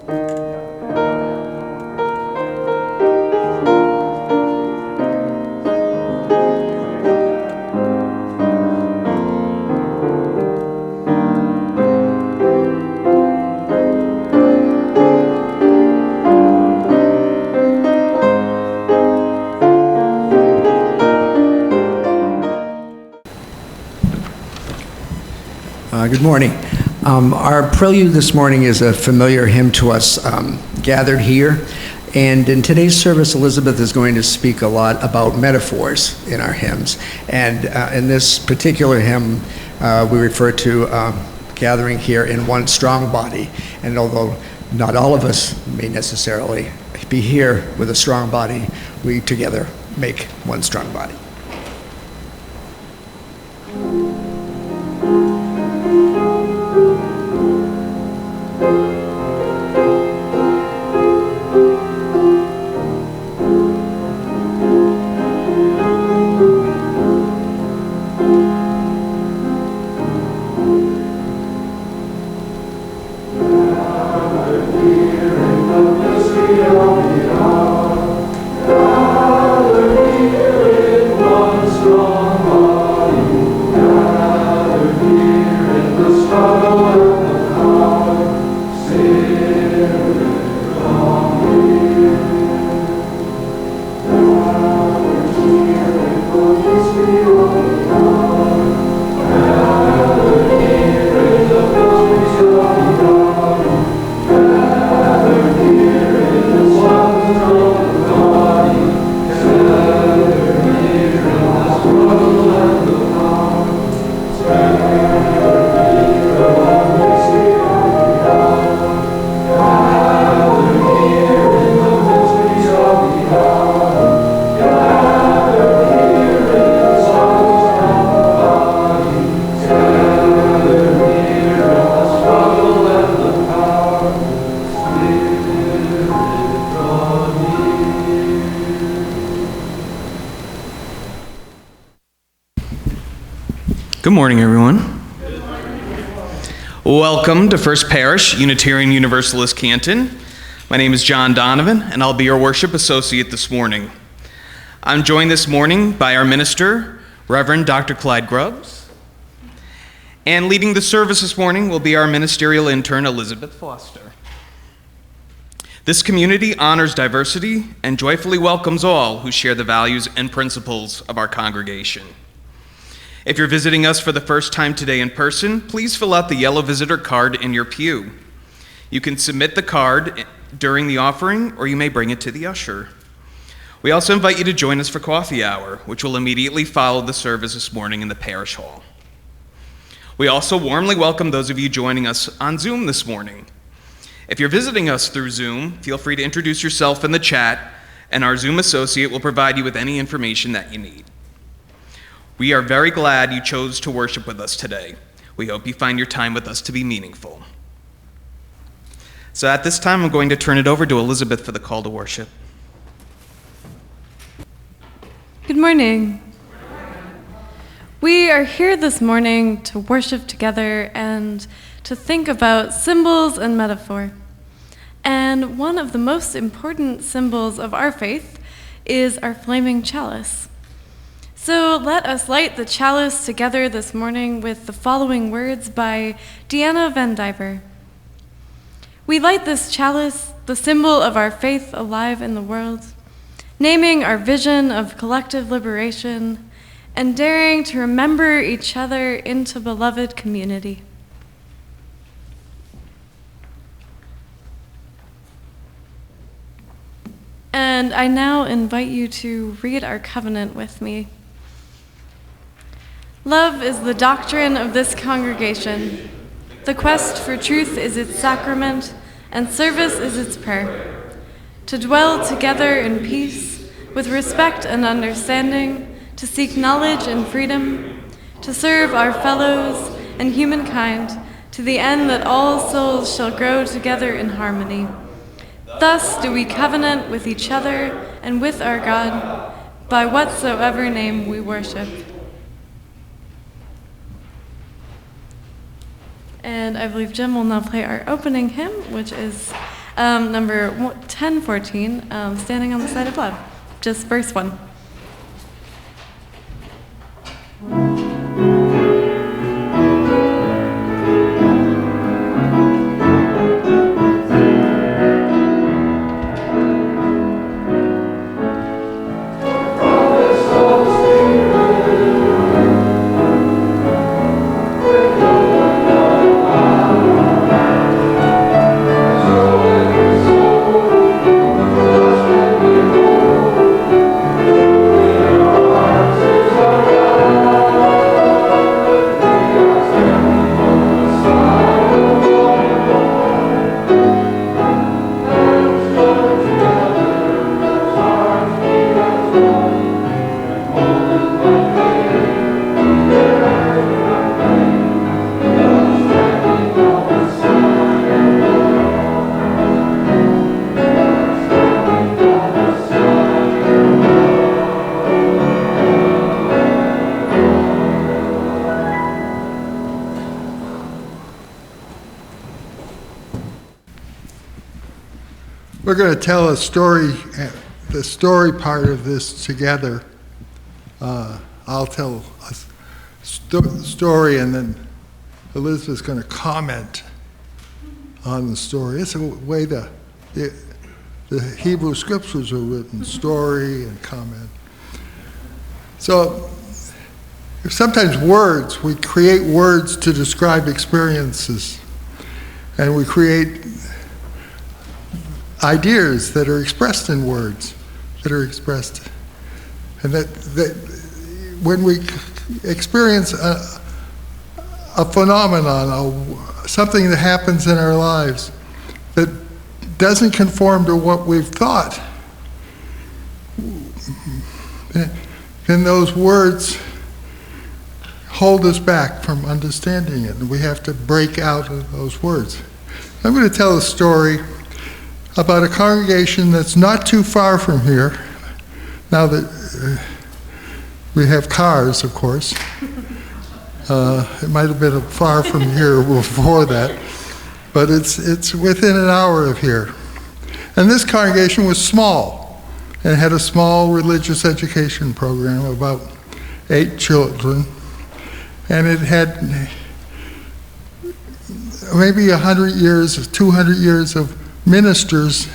Good morning. Our prelude this morning is a familiar hymn to us, gathered here. And in today's service, Elizabeth is going to speak a lot about metaphors in our hymns. And in this particular hymn, we refer to gathering here in one strong body. And although not all of us may necessarily be here with a strong body, we together make one strong body. Good morning, everyone. Good morning. Welcome to First Parish, Unitarian Universalist Canton. My name is John Donovan, and I'll be your worship associate this morning. I'm joined this morning by our minister, Reverend Dr. Clyde Grubbs. And leading the service this morning will be our ministerial intern, Elizabeth Foster. This community honors diversity and joyfully welcomes all who share the values and principles of our congregation. If you're visiting us for the first time today in person, please fill out the yellow visitor card in your pew. You can submit the card during the offering, or you may bring it to the usher. We also invite you to join us for coffee hour, which will immediately follow the service this morning in the parish hall. We also warmly welcome those of you joining us on Zoom this morning. If you're visiting us through Zoom, feel free to introduce yourself in the chat, and our Zoom associate will provide you with any information that you need. We are very glad you chose to worship with us today. We hope you find your time with us to be meaningful. So at this time, I'm going to turn it over to Elizabeth for the call to worship. Good morning. We are here this morning to worship together and to think about symbols and metaphor. And one of the most important symbols of our faith is our flaming chalice. So let us light the chalice together this morning with the following words by Deanna Van Diver. We light this chalice, the symbol of our faith alive in the world, naming our vision of collective liberation and daring to remember each other into beloved community. And I now invite you to read our covenant with me. Love is the doctrine of this congregation. The quest for truth is its sacrament, and service is its prayer. To dwell together in peace, with respect and understanding, to seek knowledge and freedom, to serve our fellows and humankind, to the end that all souls shall grow together in harmony. Thus do we covenant with each other and with our God, by whatsoever name we worship. And I believe Jim will now play our opening hymn, which is number 1014, Standing on the Side of Love, just verse 1. We're going to tell a story, the story part of this together. I'll tell a story, and then Elizabeth's going to comment on the story. It's a way the Hebrew scriptures are written, story and comment. So sometimes we create words to describe experiences, and we create ideas that are expressed in words, and that when we experience a phenomenon, something that happens in our lives that doesn't conform to what we've thought, then those words hold us back from understanding it, and we have to break out of those words. I'm going to tell a story about a congregation that's not too far from here, now that we have cars, of course. It might have been far from here before that, but it's within an hour of here. And this congregation was small and had a small religious education program, about 8 children, and it had maybe 100 years, 200 years of ministers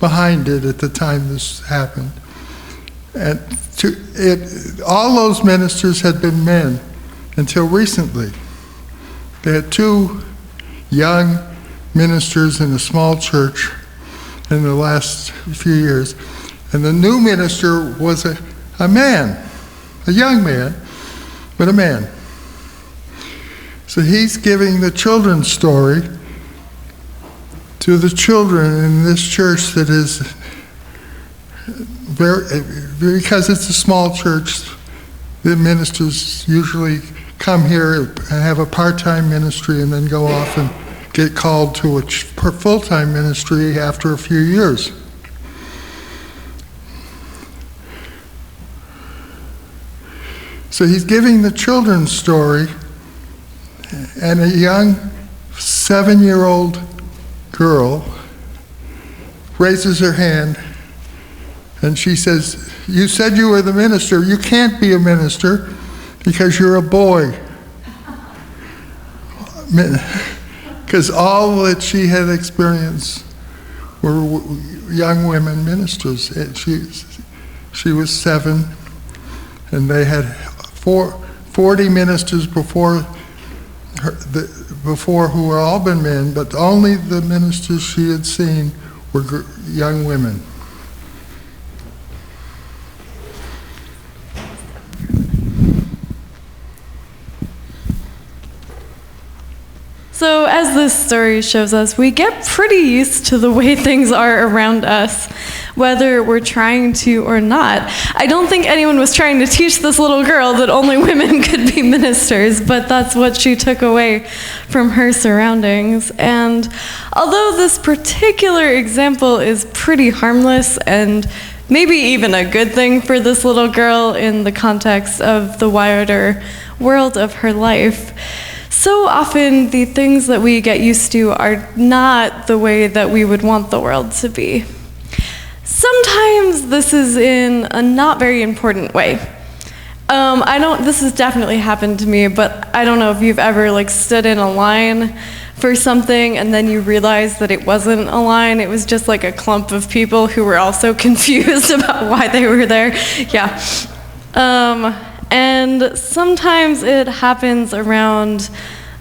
behind it at the time this happened. And all those ministers had been men until recently. They had 2 young ministers in a small church in the last few years. And the new minister was a man, a young man, but a man. So he's giving the children's story to the children in this church that is because it's a small church, the ministers usually come here and have a part-time ministry and then go off and get called to a full-time ministry after a few years. So he's giving the children's story, and a young 7-year-old girl raises her hand and she says, "You said you were the minister. You can't be a minister because you're a boy." Because all that she had experienced were young women ministers. She was 7, and they had 40 ministers before who were all been men, but only the ministers she had seen were young women. So as this story shows us, we get pretty used to the way things are around us, whether we're trying to or not. I don't think anyone was trying to teach this little girl that only women could be ministers, but that's what she took away from her surroundings. And although this particular example is pretty harmless and maybe even a good thing for this little girl in the context of the wider world of her life, so often the things that we get used to are not the way that we would want the world to be. Sometimes this is in a not very important way. This has definitely happened to me, but I don't know if you've ever stood in a line for something and then you realize that it wasn't a line, it was just a clump of people who were also confused about why they were there. Yeah. And sometimes it happens around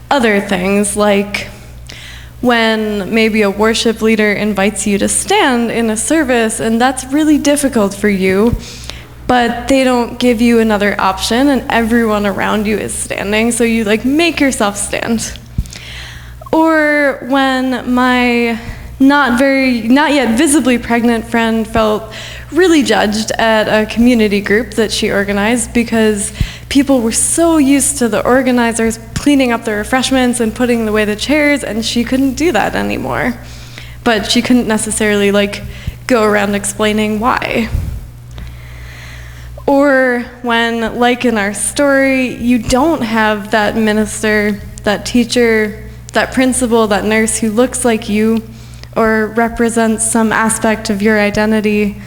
other things, like when maybe a worship leader invites you to stand in a service and that's really difficult for you, but they don't give you another option and everyone around you is standing, so you make yourself stand. Or when my not yet visibly pregnant friend felt really judged at a community group that she organized because people were so used to the organizers cleaning up the refreshments and putting away the chairs, and she couldn't do that anymore. But she couldn't necessarily go around explaining why. Or when, in our story, you don't have that minister, that teacher, that principal, that nurse who looks like you or represents some aspect of your identity,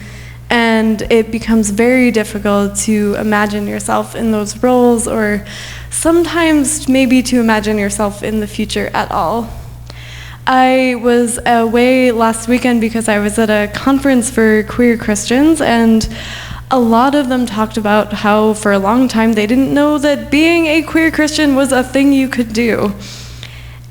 and it becomes very difficult to imagine yourself in those roles, or sometimes maybe to imagine yourself in the future at all. I was away last weekend because I was at a conference for queer Christians, and a lot of them talked about how for a long time they didn't know that being a queer Christian was a thing you could do.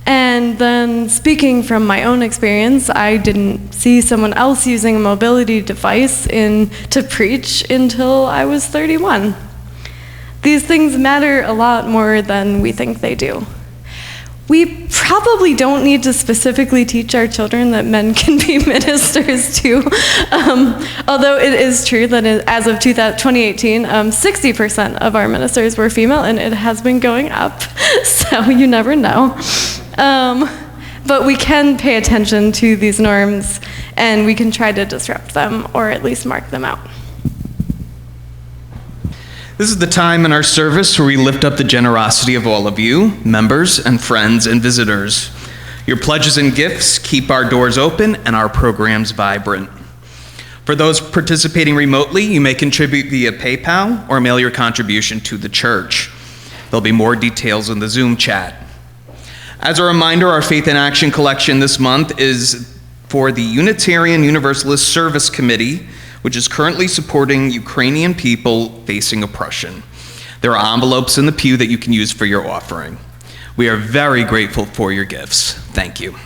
And then, speaking from my own experience, I didn't see someone else using a mobility device to preach until I was 31. These things matter a lot more than we think they do. We probably don't need to specifically teach our children that men can be ministers too, although it is true that as of 2018, 60% of our ministers were female, and it has been going up, so you never know. But we can pay attention to these norms, and we can try to disrupt them, or at least mark them out. This is the time in our service where we lift up the generosity of all of you, members and friends and visitors. Your pledges and gifts keep our doors open and our programs vibrant. For those participating remotely, you may contribute via PayPal or mail your contribution to the church. There'll be more details in the Zoom chat. As a reminder, our Faith in Action collection this month is for the Unitarian Universalist Service Committee, which is currently supporting Ukrainian people facing oppression. There are envelopes in the pew that you can use for your offering. We are very grateful for your gifts. Thank you.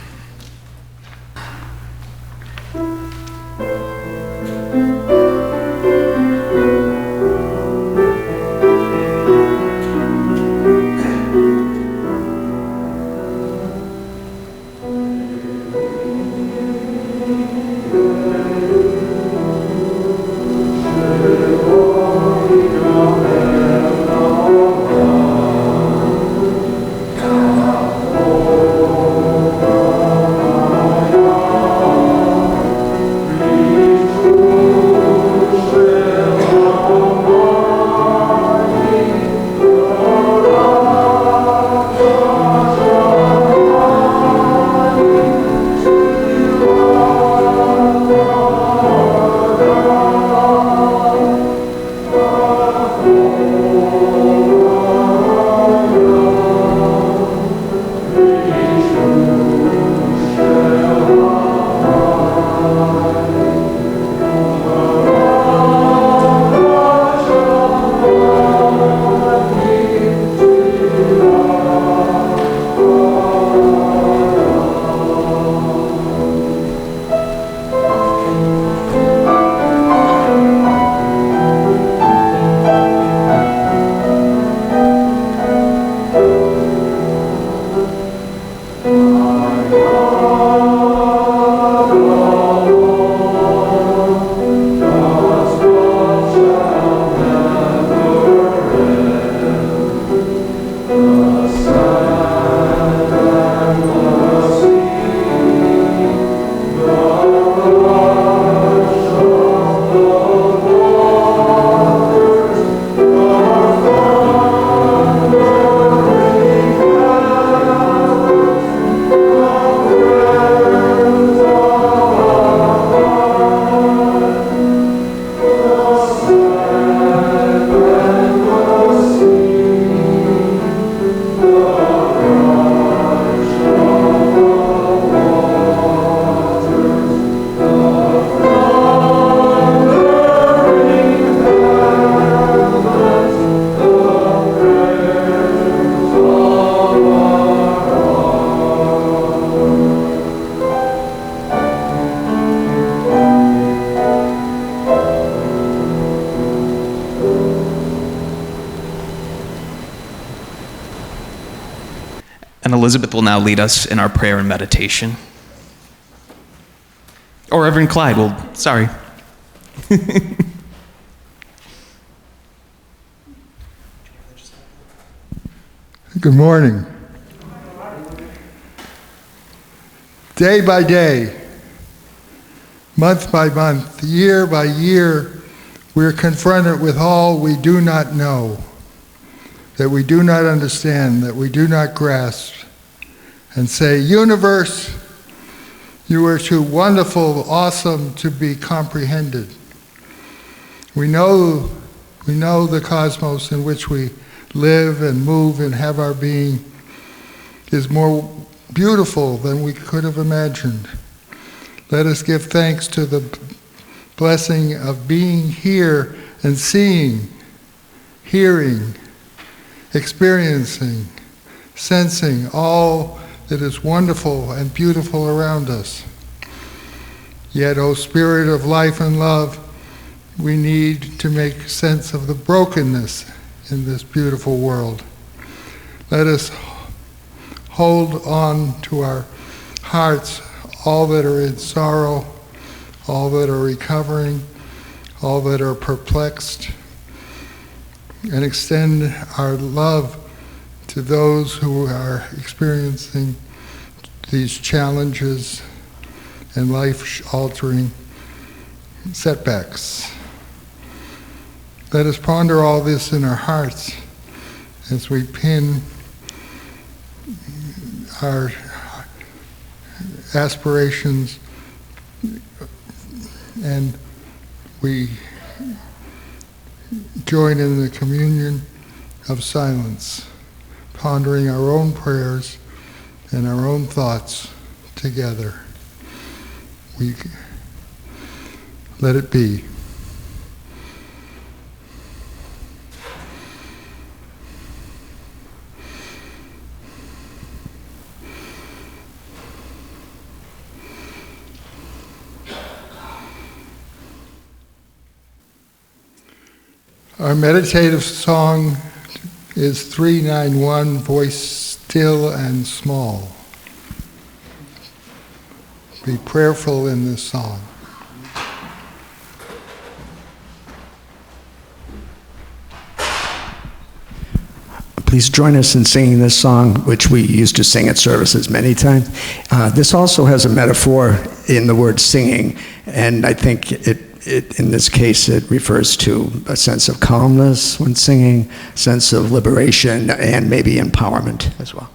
Elizabeth will now lead us in our prayer and meditation. Or Reverend Clyde will, sorry. Good morning. Day by day, month by month, year by year, we're confronted with all we do not know, that we do not understand, that we do not grasp, and say, universe, you are too wonderful, awesome to be comprehended. We know the cosmos in which we live and move and have our being is more beautiful than we could have imagined. Let us give thanks to the blessing of being here and seeing, hearing, experiencing, sensing all that is wonderful and beautiful around us. Yet, O Spirit of life and love, we need to make sense of the brokenness in this beautiful world. Let us hold on to our hearts, all that are in sorrow, all that are recovering, all that are perplexed, and extend our love to those who are experiencing these challenges and life-altering setbacks. Let us ponder all this in our hearts as we pin our aspirations and we join in the communion of silence, pondering our own prayers and our own thoughts together. We let it be. Our meditative song is 391, Voice Still and Small. Be prayerful in this song. Please join us in singing this song, which we used to sing at services many times. This also has a metaphor in the word singing, and I think in this case it refers to a sense of calmness when singing, sense of liberation, and maybe empowerment as well.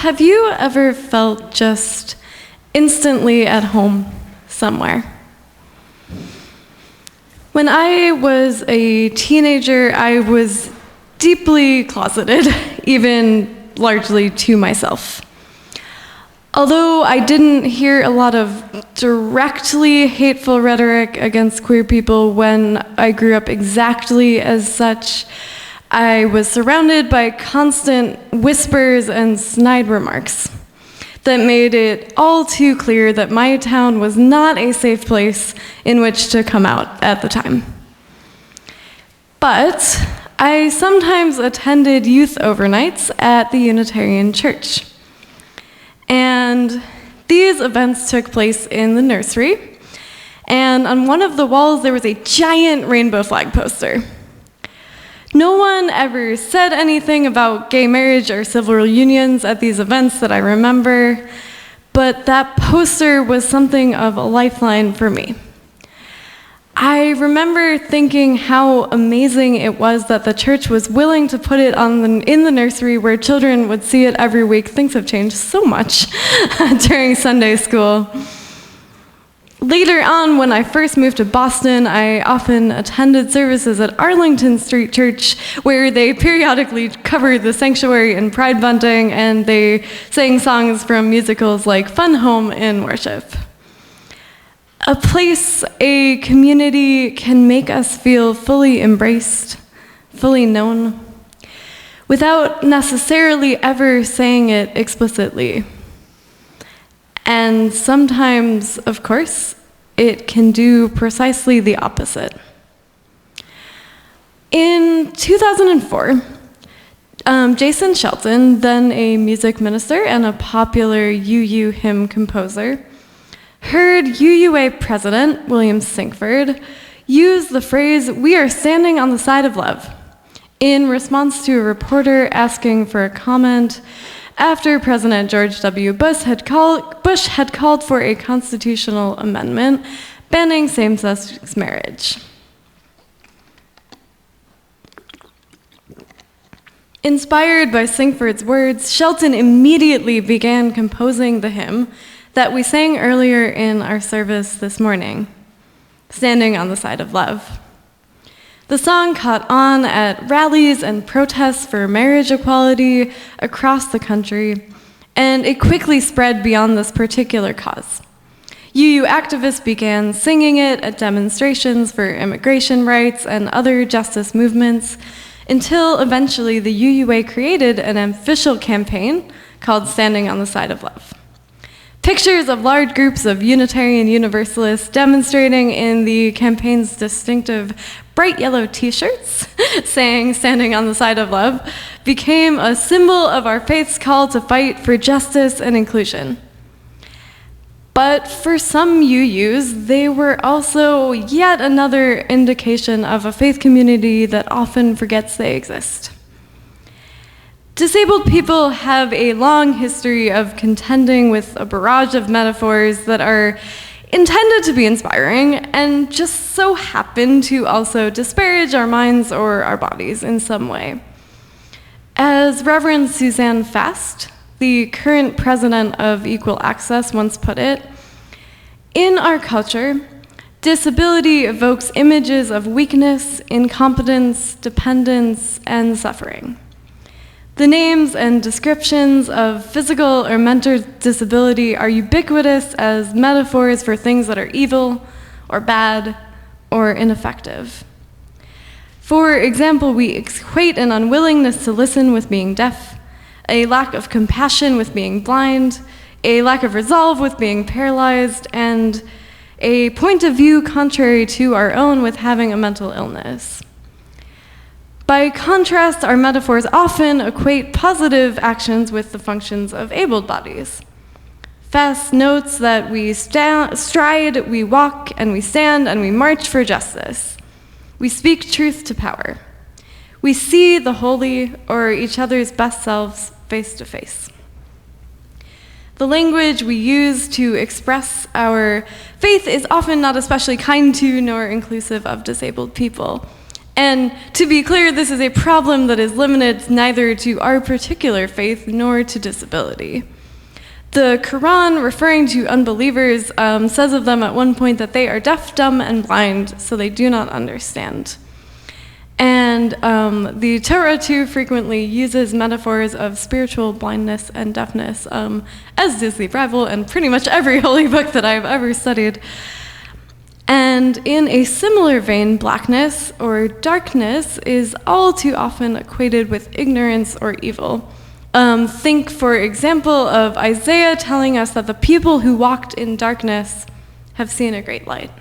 Have you ever felt just instantly at home somewhere? When I was a teenager, I was deeply closeted, even largely to myself. Although I didn't hear a lot of directly hateful rhetoric against queer people when I grew up exactly as such, I was surrounded by constant whispers and snide remarks that made it all too clear that my town was not a safe place in which to come out at the time. But I sometimes attended youth overnights at the Unitarian church. And these events took place in the nursery, and on one of the walls there was a giant rainbow flag poster. No one ever said anything about gay marriage or civil unions at these events that I remember, but that poster was something of a lifeline for me. I remember thinking how amazing it was that the church was willing to put it in the nursery where children would see it every week. Things have changed so much during Sunday school. Later on, when I first moved to Boston, I often attended services at Arlington Street Church, where they periodically covered the sanctuary and pride bunting, and they sang songs from musicals like Fun Home in worship. A place, a community can make us feel fully embraced, fully known, without necessarily ever saying it explicitly. And sometimes, of course, it can do precisely the opposite. In 2004, Jason Shelton, then a music minister and a popular UU hymn composer, heard UUA President William Sinkford use the phrase, "We are standing on the side of love," in response to a reporter asking for a comment after President George W. Bush had called for a constitutional amendment banning same-sex marriage. Inspired by Sinkford's words, Shelton immediately began composing the hymn that we sang earlier in our service this morning, "Standing on the Side of Love." The song caught on at rallies and protests for marriage equality across the country, and it quickly spread beyond this particular cause. UU activists began singing it at demonstrations for immigration rights and other justice movements, until eventually the UUA created an official campaign called Standing on the Side of Love. Pictures of large groups of Unitarian Universalists demonstrating in the campaign's distinctive bright yellow t-shirts saying "Standing on the Side of Love" became a symbol of our faith's call to fight for justice and inclusion. But for some UUs, they were also yet another indication of a faith community that often forgets they exist. Disabled people have a long history of contending with a barrage of metaphors that are intended to be inspiring and just so happen to also disparage our minds or our bodies in some way. As Reverend Suzanne Fast, the current president of Equal Access, once put it, in our culture, disability evokes images of weakness, incompetence, dependence, and suffering. The names and descriptions of physical or mental disability are ubiquitous as metaphors for things that are evil, or bad, or ineffective. For example, we equate an unwillingness to listen with being deaf, a lack of compassion with being blind, a lack of resolve with being paralyzed, and a point of view contrary to our own with having a mental illness. By contrast, our metaphors often equate positive actions with the functions of abled bodies. Fast notes that we stride, we walk, and we stand, and we march for justice. We speak truth to power. We see the holy or each other's best selves face to face. The language we use to express our faith is often not especially kind to nor inclusive of disabled people. And to be clear, this is a problem that is limited neither to our particular faith nor to disability. The Quran, referring to unbelievers, says of them at one point that they are deaf, dumb, and blind, so they do not understand. And the Torah, too, frequently uses metaphors of spiritual blindness and deafness, as does the Bible and pretty much every holy book that I've ever studied. And in a similar vein, blackness or darkness is all too often equated with ignorance or evil. Think, for example, of Isaiah telling us that the people who walked in darkness have seen a great light.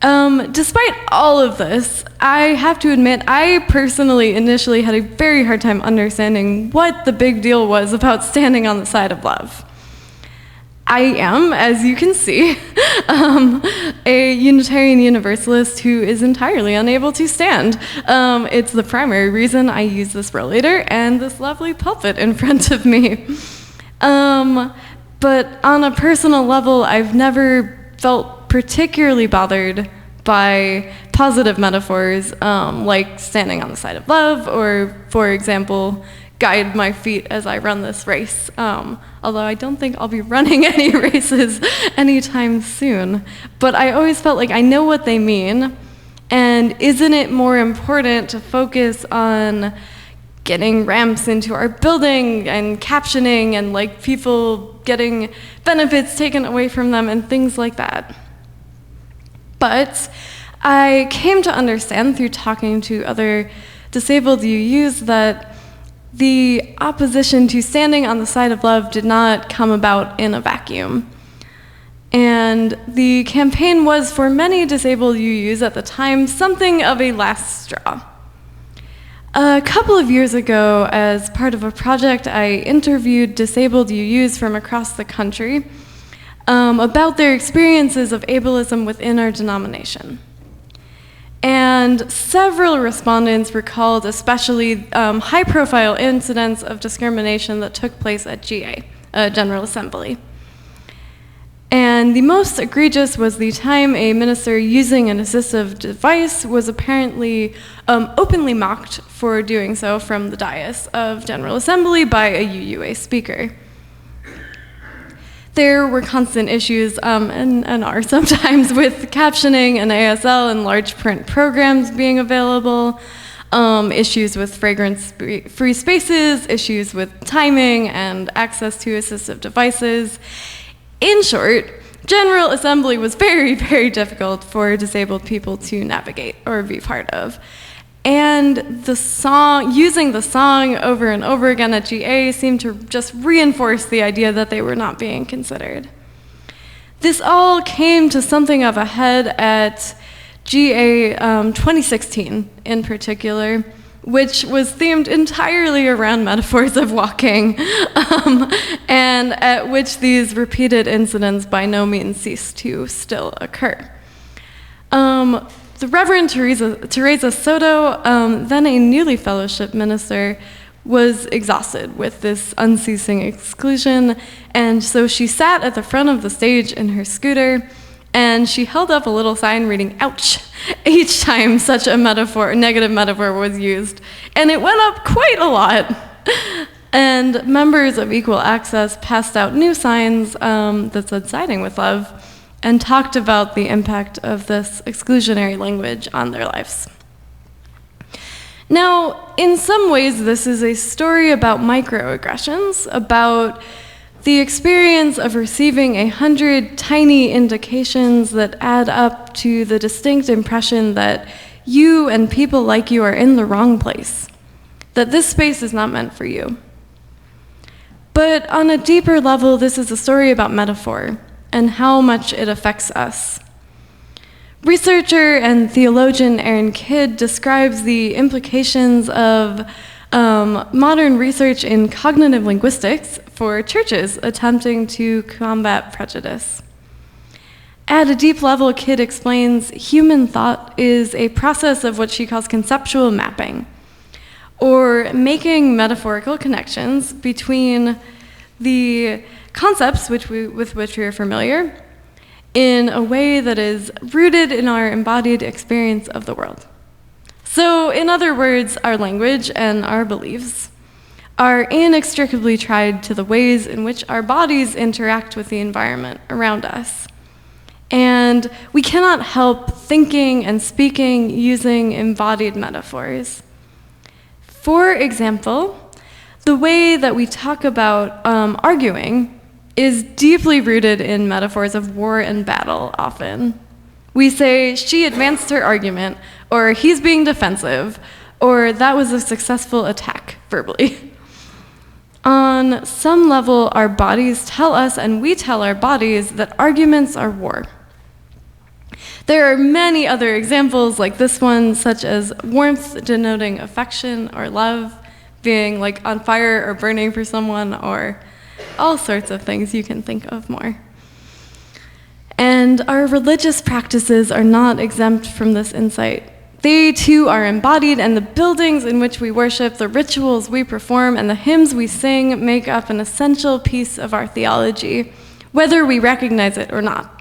Despite all of this, I have to admit, I personally initially had a very hard time understanding what the big deal was about standing on the side of love. I am, as you can see, a Unitarian Universalist who is entirely unable to stand. It's the primary reason I use this rollator and this lovely pulpit in front of me. But on a personal level, I've never felt particularly bothered by positive metaphors, like standing on the side of love, or, for example, guide my feet as I run this race. Although I don't think I'll be running any races anytime soon. But I always felt like I know what they mean, and isn't it more important to focus on getting ramps into our building and captioning and like people getting benefits taken away from them and things like that? But I came to understand through talking to other disabled UUs that the opposition to standing on the side of love did not come about in a vacuum. And the campaign was, for many disabled UUs at the time, something of a last straw. A couple of years ago, as part of a project, I interviewed disabled UUs from across the country about their experiences of ableism within our denomination. And several respondents recalled especially high-profile incidents of discrimination that took place at GA, General Assembly. And the most egregious was the time a minister using an assistive device was apparently openly mocked for doing so from the dais of General Assembly by a UUA speaker. There were constant issues, and are sometimes, with captioning and ASL and large print programs being available, issues with fragrance-free spaces, issues with timing and access to assistive devices. In short, General Assembly was very, very difficult for disabled people to navigate or be part of. And using the song over and over again at GA seemed to just reinforce the idea that they were not being considered. This all came to something of a head at GA 2016 in particular, which was themed entirely around metaphors of walking, and at which these repeated incidents by no means cease to still occur. The Reverend Teresa Soto, then a newly fellowship minister, was exhausted with this unceasing exclusion, and so she sat at the front of the stage in her scooter, and she held up a little sign reading "ouch" each time such a negative metaphor was used, and it went up quite a lot. And members of Equal Access passed out new signs that said "siding with love," and talked about the impact of this exclusionary language on their lives. Now, in some ways, this is a story about microaggressions, about the experience of receiving 100 tiny indications that add up to the distinct impression that you and people like you are in the wrong place, that this space is not meant for you. But on a deeper level, this is a story about metaphor and how much it affects us. Researcher and theologian Aaron Kidd describes the implications of modern research in cognitive linguistics for churches attempting to combat prejudice. At a deep level, Kidd explains human thought is a process of what she calls conceptual mapping, or making metaphorical connections between the concepts with which we are familiar in a way that is rooted in our embodied experience of the world. So, in other words, our language and our beliefs are inextricably tied to the ways in which our bodies interact with the environment around us. And we cannot help thinking and speaking using embodied metaphors. For example, the way that we talk about arguing is deeply rooted in metaphors of war and battle often. We say, she advanced her argument, or he's being defensive, or that was a successful attack verbally. On some level, our bodies tell us, and we tell our bodies, that arguments are war. There are many other examples like this one, such as warmth denoting affection or love, being like on fire or burning for someone, or all sorts of things you can think of more. And our religious practices are not exempt from this insight. They too are embodied, and the buildings in which we worship, the rituals we perform, and the hymns we sing make up an essential piece of our theology, whether we recognize it or not.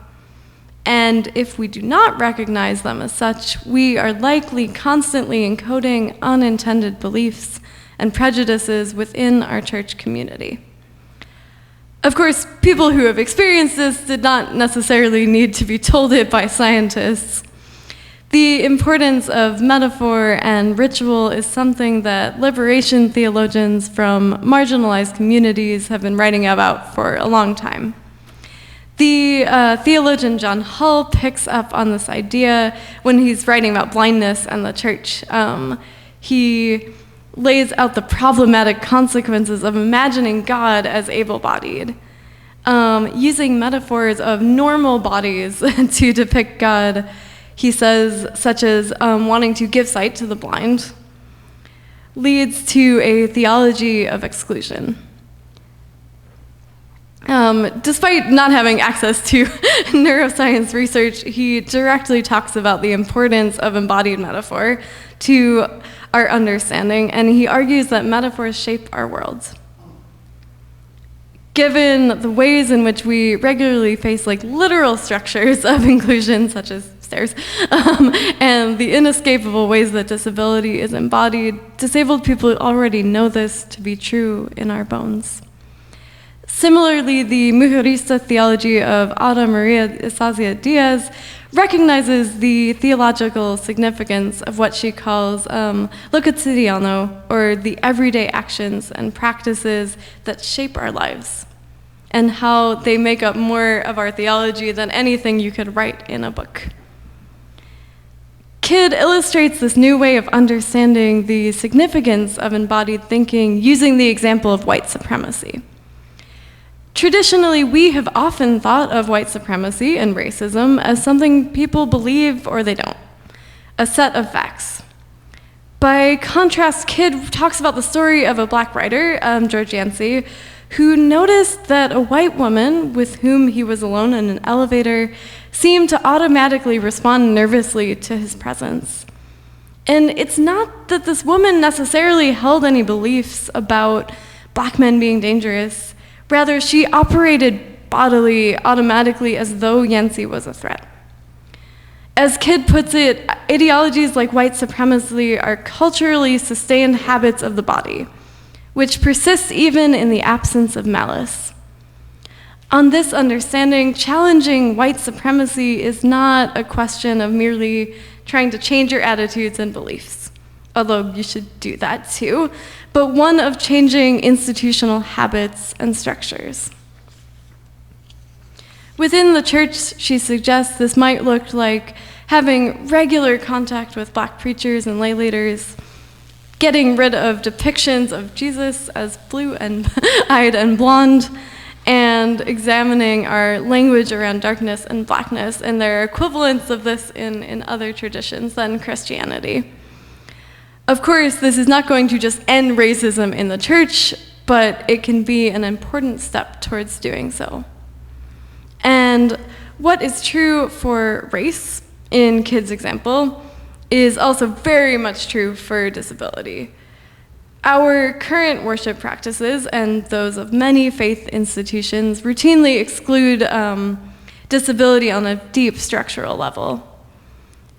And if we do not recognize them as such, we are likely constantly encoding unintended beliefs and prejudices within our church community. Of course, people who have experienced this did not necessarily need to be told it by scientists. The importance of metaphor and ritual is something that liberation theologians from marginalized communities have been writing about for a long time. The theologian John Hull picks up on this idea when he's writing about blindness and the church. He lays out the problematic consequences of imagining God as able-bodied, using metaphors of normal bodies to depict God. He says, such as wanting to give sight to the blind, leads to a theology of exclusion. Despite not having access to neuroscience research, he directly talks about the importance of embodied metaphor to our understanding, and he argues that metaphors shape our world. Given the ways in which we regularly face literal structures of inclusion, such as stairs, and the inescapable ways that disability is embodied, disabled people already know this to be true in our bones. Similarly, the Mujerista theology of Ada Maria Isazia Diaz recognizes the theological significance of what she calls lo cotidiano, or the everyday actions and practices that shape our lives, and how they make up more of our theology than anything you could write in a book. Kidd illustrates this new way of understanding the significance of embodied thinking using the example of white supremacy. Traditionally, we have often thought of white supremacy and racism as something people believe or they don't, a set of facts. By contrast, Kidd talks about the story of a black writer, George Yancey, who noticed that a white woman with whom he was alone in an elevator seemed to automatically respond nervously to his presence. And it's not that this woman necessarily held any beliefs about black men being dangerous. Rather, she operated bodily, automatically, as though Yancey was a threat. As Kidd puts it, ideologies like white supremacy are culturally sustained habits of the body, which persists even in the absence of malice. On this understanding, challenging white supremacy is not a question of merely trying to change your attitudes and beliefs, although you should do that too, but one of changing institutional habits and structures. Within the church, she suggests this might look like having regular contact with black preachers and lay leaders, getting rid of depictions of Jesus as blue and eyed and blonde, and examining our language around darkness and blackness and their equivalents of this in other traditions than Christianity. Of course, this is not going to just end racism in the church, but it can be an important step towards doing so. And what is true for race, in Kidd's example, is also very much true for disability. Our current worship practices, and those of many faith institutions, routinely exclude disability on a deep structural level.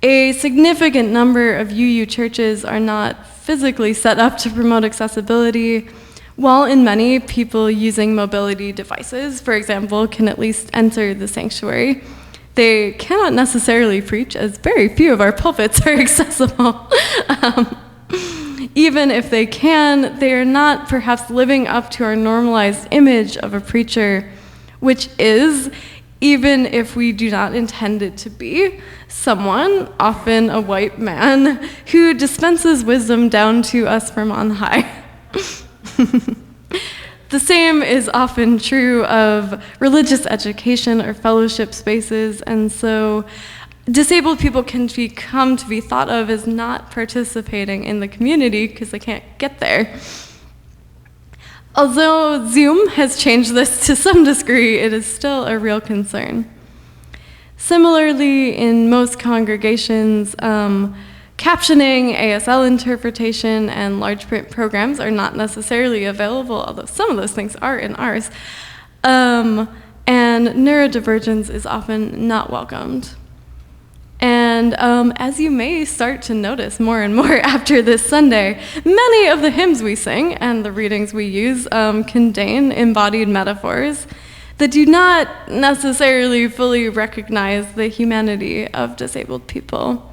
A significant number of UU churches are not physically set up to promote accessibility, while in many, people using mobility devices, for example, can at least enter the sanctuary. They cannot necessarily preach, as very few of our pulpits are accessible. Even if they can, they are not perhaps living up to our normalized image of a preacher, which is, even if we do not intend it to be, someone, often a white man, who dispenses wisdom down to us from on high. The same is often true of religious education or fellowship spaces, and so disabled people can come to be thought of as not participating in the community because they can't get there. Although Zoom has changed this to some degree, it is still a real concern. Similarly, in most congregations, captioning, ASL interpretation, and large print programs are not necessarily available, although some of those things are in ours. And neurodivergence is often not welcomed. And as you may start to notice more and more after this Sunday, many of the hymns we sing and the readings we use contain embodied metaphors that do not necessarily fully recognize the humanity of disabled people.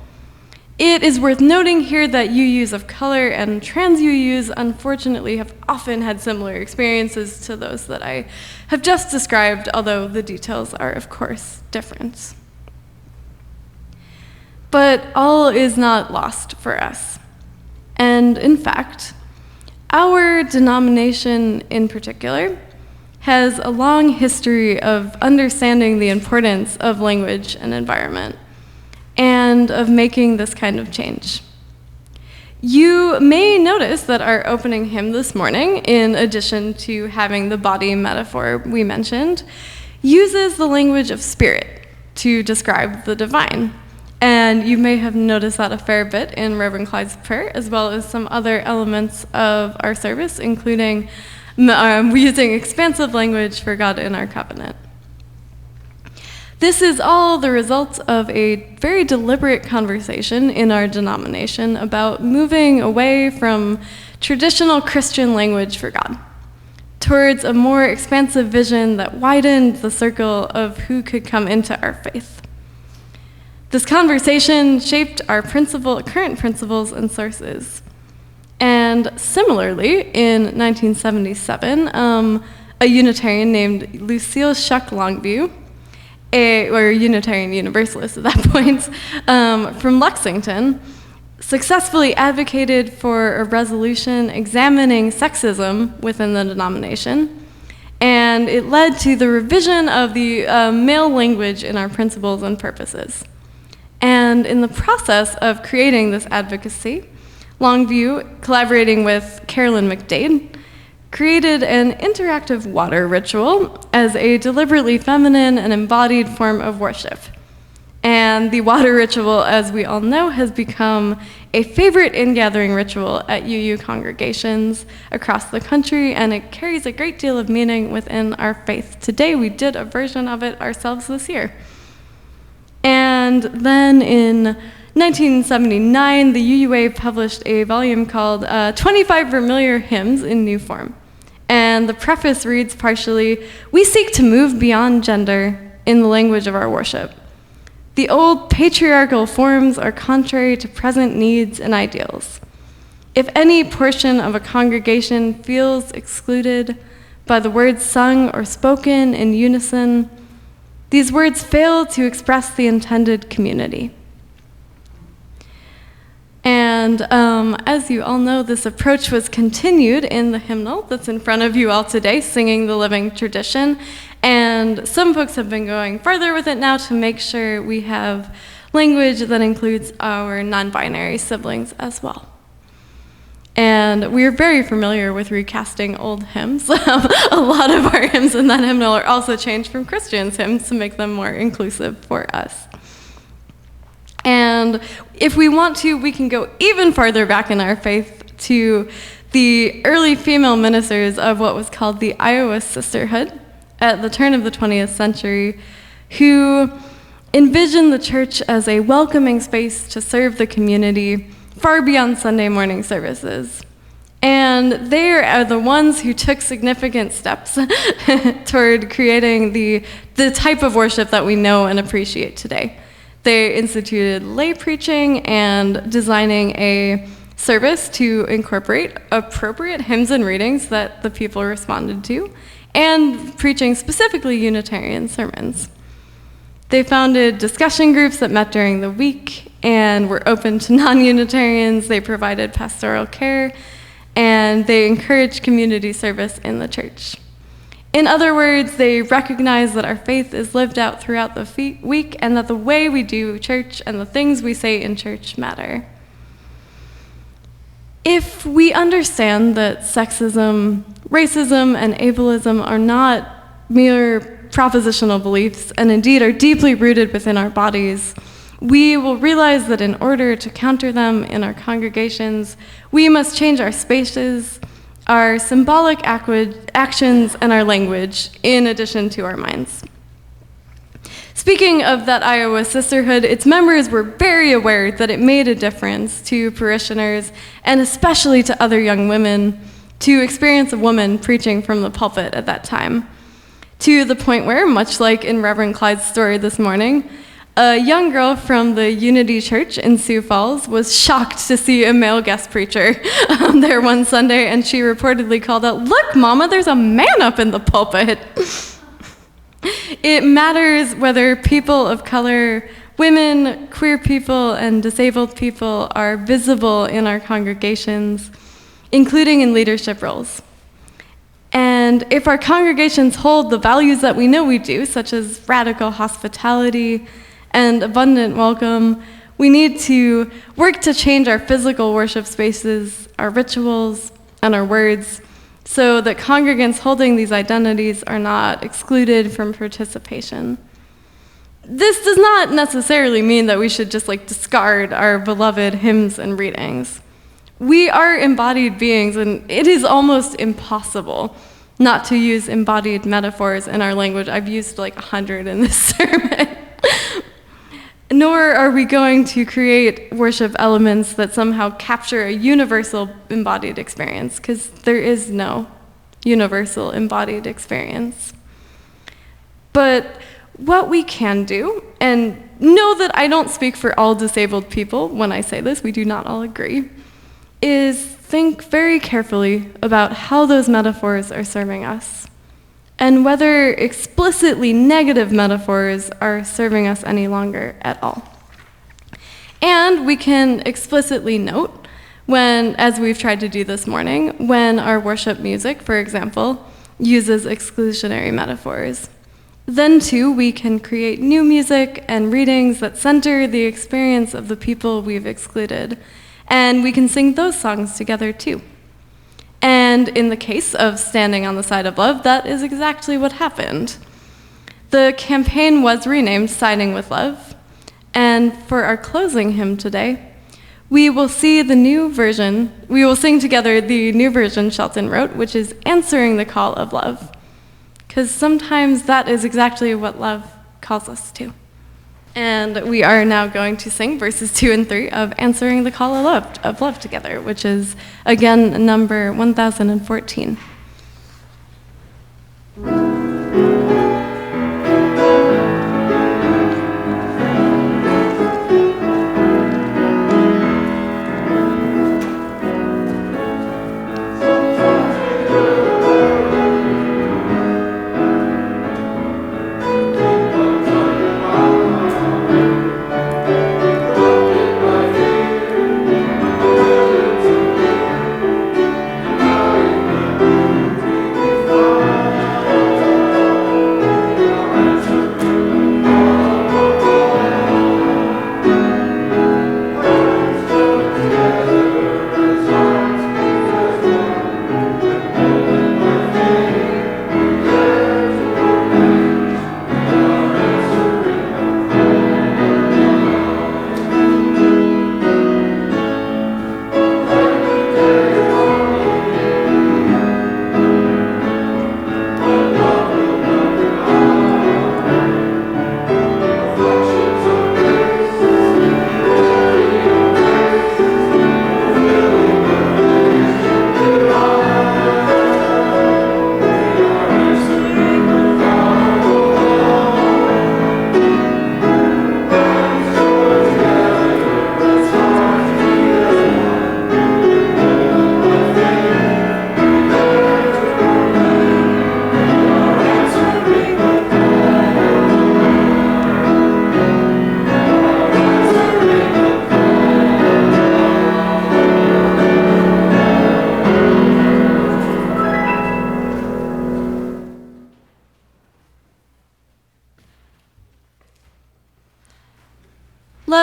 It is worth noting here that UUs of color and trans UUs unfortunately have often had similar experiences to those that I have just described, although the details are of course different. But all is not lost for us. And in fact, our denomination in particular has a long history of understanding the importance of language and environment, and of making this kind of change. You may notice that our opening hymn this morning, in addition to having the body metaphor we mentioned, uses the language of spirit to describe the divine. And you may have noticed that a fair bit in Reverend Clyde's prayer, as well as some other elements of our service, including using expansive language for God in our covenant. This is all the result of a very deliberate conversation in our denomination about moving away from traditional Christian language for God towards a more expansive vision that widened the circle of who could come into our faith. This conversation shaped our current principles and sources. And similarly, in 1977, a Unitarian named Lucille Shuck Longview, or Unitarian Universalist at that point, from Lexington, successfully advocated for a resolution examining sexism within the denomination, and it led to the revision of the male language in our principles and purposes. And in the process of creating this advocacy, Longview, collaborating with Carolyn McDade, created an interactive water ritual as a deliberately feminine and embodied form of worship. And the water ritual, as we all know, has become a favorite in-gathering ritual at UU congregations across the country, and it carries a great deal of meaning within our faith. Today, we did a version of it ourselves this year. And then in 1979, the UUA published a volume called 25 Familiar Hymns in New Form. And the preface reads partially, "We seek to move beyond gender in the language of our worship. The old patriarchal forms are contrary to present needs and ideals. If any portion of a congregation feels excluded by the words sung or spoken in unison, these words fail to express the intended community." And as you all know, this approach was continued in the hymnal that's in front of you all today, Singing the Living Tradition. And some folks have been going further with it now to make sure we have language that includes our non-binary siblings as well. And we're very familiar with recasting old hymns. A lot of our hymns in that hymnal are also changed from Christians' hymns to make them more inclusive for us. And if we want to, we can go even farther back in our faith to the early female ministers of what was called the Iowa Sisterhood at the turn of the 20th century, who envisioned the church as a welcoming space to serve the community far beyond Sunday morning services. And they are the ones who took significant steps toward creating the type of worship that we know and appreciate today. They instituted lay preaching and designing a service to incorporate appropriate hymns and readings that the people responded to, and preaching specifically Unitarian sermons. They founded discussion groups that met during the week and were open to non-Unitarians. They provided pastoral care, and they encouraged community service in the church. In other words, they recognize that our faith is lived out throughout the week, and that the way we do church and the things we say in church matter. If we understand that sexism, racism, and ableism are not mere propositional beliefs, and indeed are deeply rooted within our bodies, we will realize that in order to counter them in our congregations, we must change our spaces, our symbolic actions, and our language, in addition to our minds. Speaking of that Iowa sisterhood, its members were very aware that it made a difference to parishioners, and especially to other young women, to experience a woman preaching from the pulpit at that time. To the point where, much like in Reverend Clyde's story this morning, a young girl from the Unity Church in Sioux Falls was shocked to see a male guest preacher there one Sunday, and she reportedly called out, "Look, Mama, there's a man up in the pulpit." It matters whether people of color, women, queer people, and disabled people are visible in our congregations, including in leadership roles. And if our congregations hold the values that we know we do, such as radical hospitality and abundant welcome, we need to work to change our physical worship spaces, our rituals, and our words, so that congregants holding these identities are not excluded from participation. This does not necessarily mean that we should just discard our beloved hymns and readings. We are embodied beings, and it is almost impossible not to use embodied metaphors in our language. I've used 100 in this sermon. Nor are we going to create worship elements that somehow capture a universal embodied experience, because there is no universal embodied experience. But what we can do, and know that I don't speak for all disabled people when I say this, we do not all agree, is think very carefully about how those metaphors are serving us, and whether explicitly negative metaphors are serving us any longer at all. And we can explicitly note when, as we've tried to do this morning, when our worship music, for example, uses exclusionary metaphors. Then too, we can create new music and readings that center the experience of the people we've excluded, and we can sing those songs together too. And in the case of Standing on the Side of Love, that is exactly what happened. The campaign was renamed Siding with Love, and for our closing hymn today, we will sing together the new version Shelton wrote, which is Answering the Call of Love, because sometimes that is exactly what love calls us to. And we are now going to sing verses 2 and 3 of Answering the Call of Love together, which is, again, number 1014.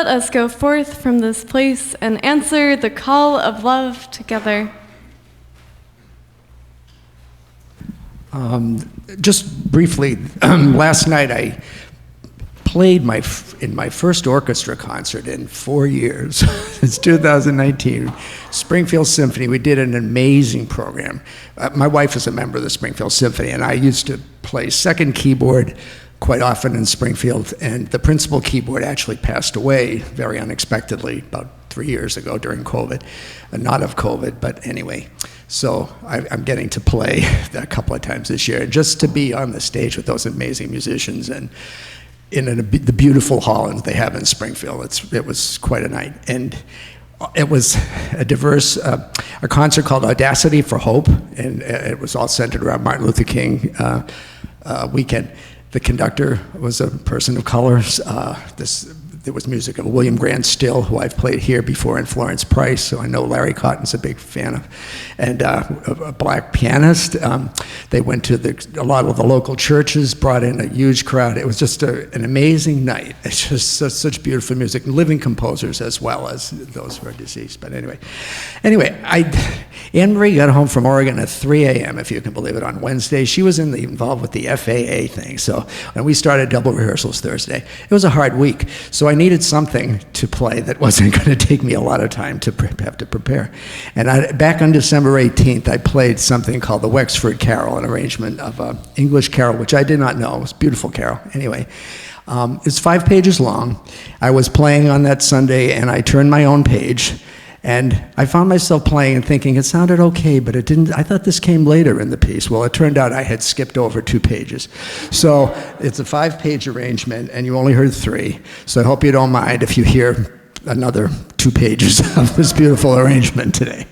let us go forth from this place and answer the call of love together. Just briefly, last night I played in my first orchestra concert in 4 years. It's 2019, Springfield Symphony. We did an amazing program. My wife is a member of the Springfield Symphony, and I used to play second keyboard quite often in Springfield, and the principal keyboard actually passed away very unexpectedly about 3 years ago during COVID. Not of COVID, but anyway. So I'm getting to play a couple of times this year, just to be on the stage with those amazing musicians and in the beautiful hall that they have in Springfield. It was quite a night. And it was a concert called Audacity for Hope, and it was all centered around Martin Luther King weekend. The conductor was a person of color. There was music of William Grant Still, who I've played here before, and Florence Price, so I know Larry Cotton's a big fan of, and a black pianist. They went to a lot of the local churches, brought in a huge crowd. It was just an amazing night. It's just such beautiful music, living composers as well as those who are deceased. But anyway, Anne Marie got home from Oregon at 3 a.m., if you can believe it, on Wednesday. She was involved with the FAA thing, and we started double rehearsals Thursday. It was a hard week, so I needed something to play that wasn't going to take me a lot of time to have to prepare. And back on December 18th, I played something called the Wexford Carol, an arrangement of an English carol, which I did not know. It was a beautiful carol. Anyway, it's 5 pages long. I was playing on that Sunday, and I turned my own page, and I found myself playing and thinking it sounded okay, but it didn't. I thought this came later in the piece. Well, it turned out I had skipped over 2 pages. So it's a 5-page arrangement, and you only heard 3. So I hope you don't mind if you hear another 2 pages of this beautiful arrangement today.